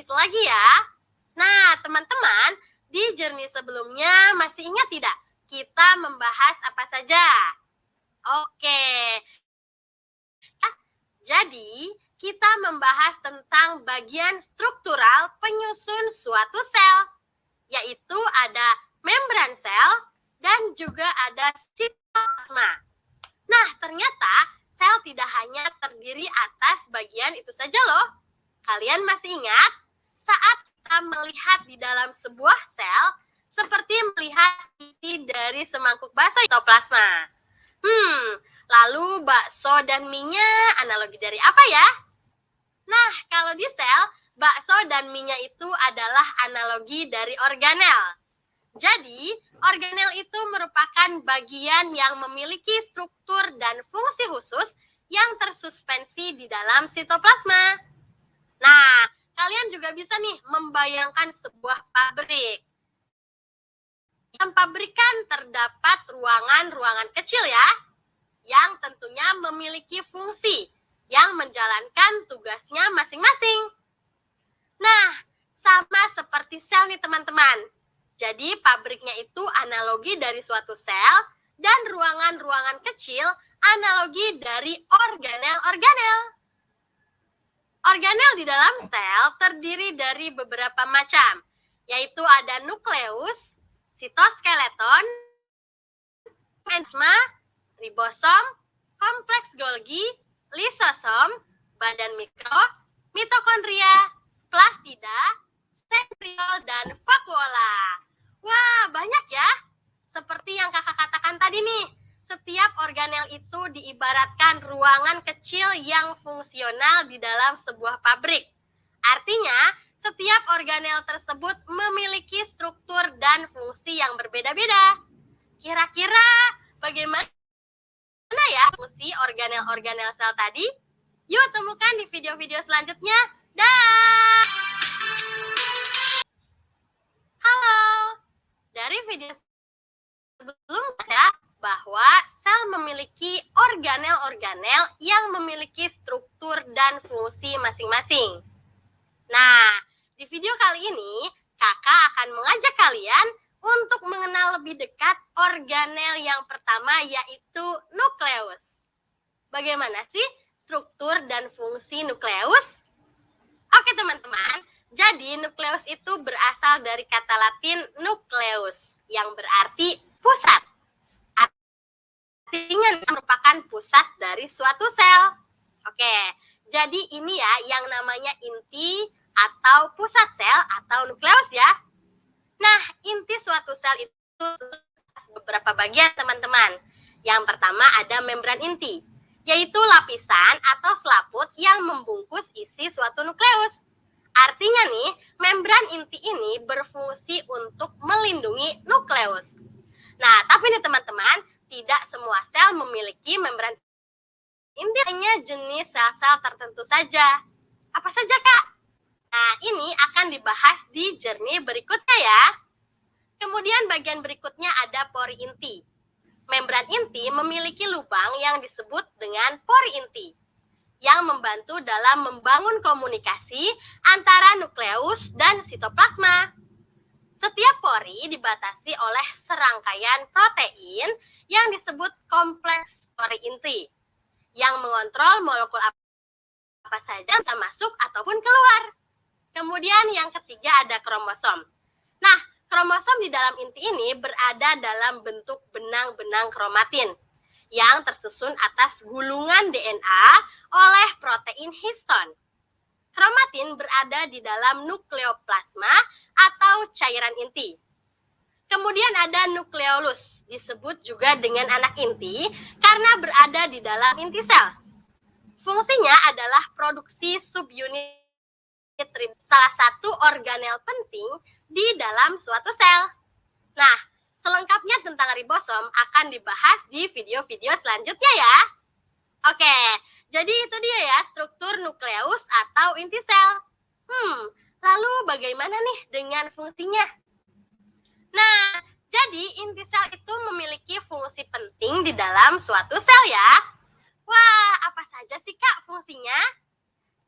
praktis lagi ya. Nah, teman-teman, di journey sebelumnya masih ingat tidak? Kita membahas apa saja? Oke. Jadi, kita membahas tentang bagian struktural penyusun suatu sel, yaitu ada membran sel dan juga ada sitoplasma. Nah, ternyata sel tidak hanya terdiri atas bagian itu saja loh. Kalian masih ingat saat kita melihat di dalam sebuah sel seperti melihat isi dari semangkuk bakso sitoplasma. Lalu bakso dan mie-nya analogi dari apa ya? Nah, kalau di sel, bakso dan mie-nya itu adalah analogi dari organel. Jadi, organel itu merupakan bagian yang memiliki struktur dan fungsi khusus yang tersuspensi di dalam sitoplasma. Nah, kalian juga bisa nih membayangkan sebuah pabrik. Dalam pabrik kan terdapat ruangan-ruangan kecil ya, yang tentunya memiliki fungsi yang menjalankan tugasnya masing-masing. Nah, sama seperti sel nih teman-teman. Jadi pabriknya itu analogi dari suatu sel dan ruangan-ruangan kecil analogi dari organel-organel. Organel di dalam sel terdiri dari beberapa macam, yaitu ada nukleus, sitoskeleton, plasma, ribosom, kompleks Golgi, lisosom, badan mikro, mitokondria, plastida, sentriol, dan vakuola. Wah, banyak ya. Seperti yang kakak katakan tadi nih, setiap organel itu diibaratkan ruangan kecil yang fungsional di dalam sebuah pabrik. Artinya, setiap organel tersebut memiliki struktur dan fungsi yang berbeda-beda. Kira-kira bagaimana ya fungsi organel-organel sel tadi? Yuk temukan di video-video selanjutnya. Dah! Halo! Dari video sebelumnya bahwa sel memiliki organel-organel yang memiliki struktur dan fungsi masing-masing. Nah, di video kali ini, kakak akan mengajak kalian untuk mengenal lebih dekat organel yang pertama, yaitu nukleus. Bagaimana sih struktur dan fungsi nukleus? Oke teman-teman, jadi nukleus itu berasal dari kata Latin nucleus, yang berarti pusat. Artinya merupakan pusat dari suatu sel. Oke, jadi ini ya yang namanya inti atau pusat sel atau nukleus ya. Nah, inti suatu sel itu beberapa bagian teman-teman. Yang pertama ada membran inti, yaitu lapisan atau selaput yang membungkus isi suatu nukleus. Artinya nih, membran inti ini berfungsi untuk melindungi nukleus. Nah, tapi nih teman-teman, tidak semua sel memiliki membran inti, hanya jenis sel-sel tertentu saja. Apa saja, Kak? Nah, ini akan dibahas di journey berikutnya ya. Kemudian bagian berikutnya ada pori inti. Membran inti memiliki lubang yang disebut dengan pori inti, yang membantu dalam membangun komunikasi antara nukleus dan sitoplasma. Setiap pori dibatasi oleh serangkaian protein yang disebut kompleks pori inti, yang mengontrol molekul apa saja bisa masuk ataupun keluar. Kemudian yang ketiga ada kromosom. Nah, kromosom di dalam inti ini berada dalam bentuk benang-benang kromatin yang tersusun atas gulungan DNA oleh protein histon. Kromatin berada di dalam nukleoplasma atau cairan inti. Kemudian ada nukleolus, disebut juga dengan anak inti karena berada di dalam inti sel. Fungsinya adalah produksi subunit, salah satu organel penting di dalam suatu sel. Nah, selengkapnya tentang ribosom akan dibahas di video-video selanjutnya ya. Oke, jadi itu dia ya struktur nukleus atau inti sel. Lalu bagaimana nih dengan fungsinya? Nah, jadi inti sel itu memiliki fungsi penting di dalam suatu sel ya. Wah, apa saja sih Kak fungsinya?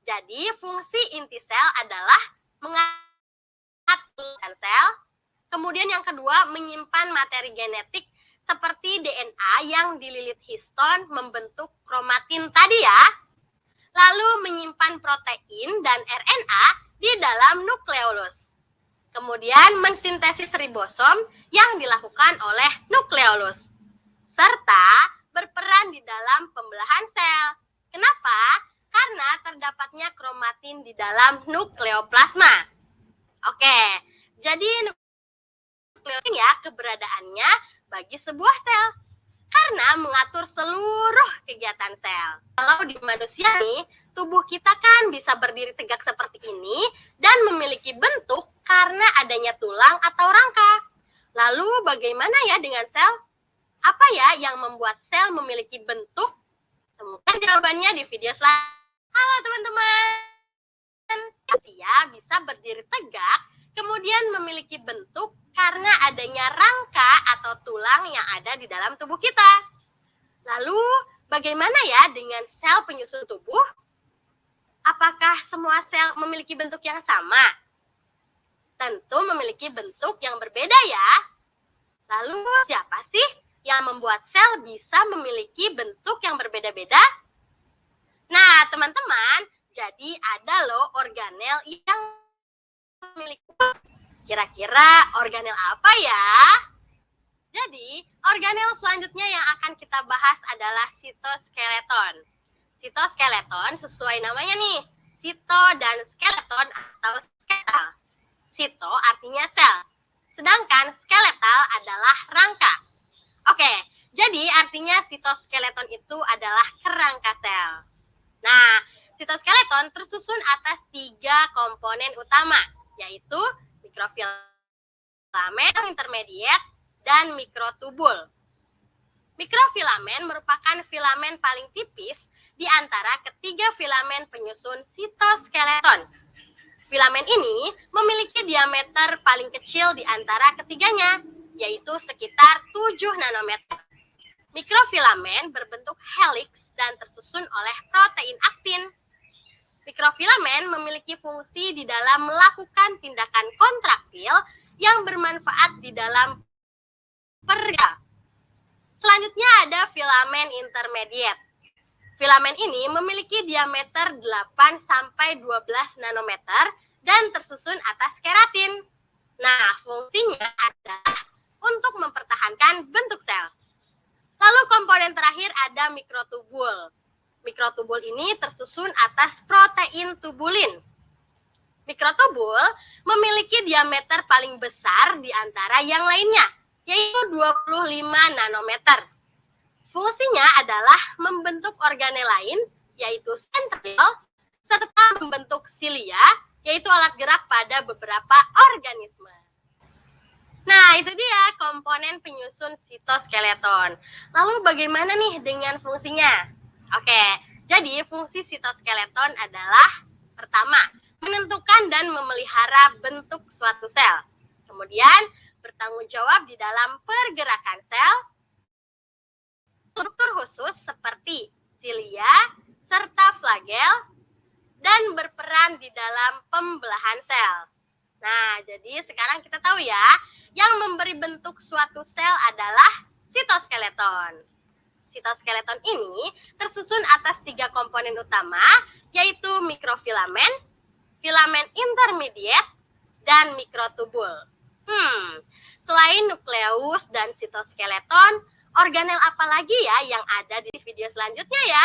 Jadi fungsi inti sel adalah mengatur sel. Kemudian yang kedua, menyimpan materi genetik seperti DNA yang dililit histon membentuk kromatin tadi ya. Lalu menyimpan protein dan RNA di dalam nukleolus. Kemudian mensintesis ribosom yang dilakukan oleh nukleolus. Serta berperan di dalam pembelahan sel. Kenapa? Karena terdapatnya kromatin di dalam nukleoplasma. Oke, jadi nukleus ya keberadaannya bagi sebuah sel karena mengatur seluruh kegiatan sel. Kalau di manusia nih, tubuh kita kan bisa berdiri tegak seperti ini dan memiliki bentuk karena adanya tulang atau rangka. Lalu bagaimana ya dengan sel? Apa ya yang membuat sel memiliki bentuk? Temukan jawabannya di video selanjutnya. Halo teman-teman. Manusia bisa berdiri tegak, kemudian memiliki bentuk karena adanya rangka atau tulang yang ada di dalam tubuh kita. Lalu, bagaimana ya dengan sel penyusun tubuh? Apakah semua sel memiliki bentuk yang sama? Tentu memiliki bentuk yang berbeda ya. Lalu, siapa sih yang membuat sel bisa memiliki bentuk yang berbeda-beda? Nah, teman-teman, jadi ada loh organel yang memiliki. Kira-kira organel apa ya? Jadi, organel selanjutnya yang akan kita bahas adalah sitoskeleton. Sitoskeleton sesuai namanya nih, sito dan skeleton atau skeletal. Sito artinya sel, sedangkan skeletal adalah rangka. Oke, jadi artinya sitoskeleton itu adalah kerangka sel. Nah, sitoskeleton tersusun atas 3 komponen utama, yaitu mikrofilamen, intermediate, dan mikrotubul. Mikrofilamen merupakan filamen paling tipis di antara ketiga filamen penyusun sitoskeleton. Filamen ini memiliki diameter paling kecil di antara ketiganya, yaitu sekitar 7 nanometer. Mikrofilamen berbentuk heliks dan tersusun oleh protein aktin. Mikrofilamen memiliki fungsi di dalam melakukan tindakan kontraktil yang bermanfaat di dalam pergerakan. Selanjutnya ada filamen intermediate. Filamen ini memiliki diameter 8-12 nanometer dan tersusun atas keratin. Nah, fungsinya adalah untuk mempertahankan bentuk sel. Lalu komponen terakhir ada mikrotubul. Mikrotubul ini tersusun atas protein tubulin. Mikrotubul memiliki diameter paling besar di antara yang lainnya, yaitu 25 nanometer. Fungsinya adalah membentuk organel lain, yaitu sentriol, serta membentuk silia, yaitu alat gerak pada beberapa organisme. Nah, itu dia komponen penyusun sitoskeleton. Lalu bagaimana nih dengan fungsinya? Oke, jadi fungsi sitoskeleton adalah pertama, menentukan dan memelihara bentuk suatu sel. Kemudian, bertanggung jawab di dalam pergerakan sel, struktur khusus seperti silia serta flagel, dan berperan di dalam pembelahan sel. Nah, jadi sekarang kita tahu ya, yang memberi bentuk suatu sel adalah sitoskeleton. Sitoskeleton ini tersusun atas 3 komponen utama, yaitu mikrofilamen, filamen intermediate, dan mikrotubul. Selain nukleus dan sitoskeleton, organel apa lagi ya yang ada di video selanjutnya ya?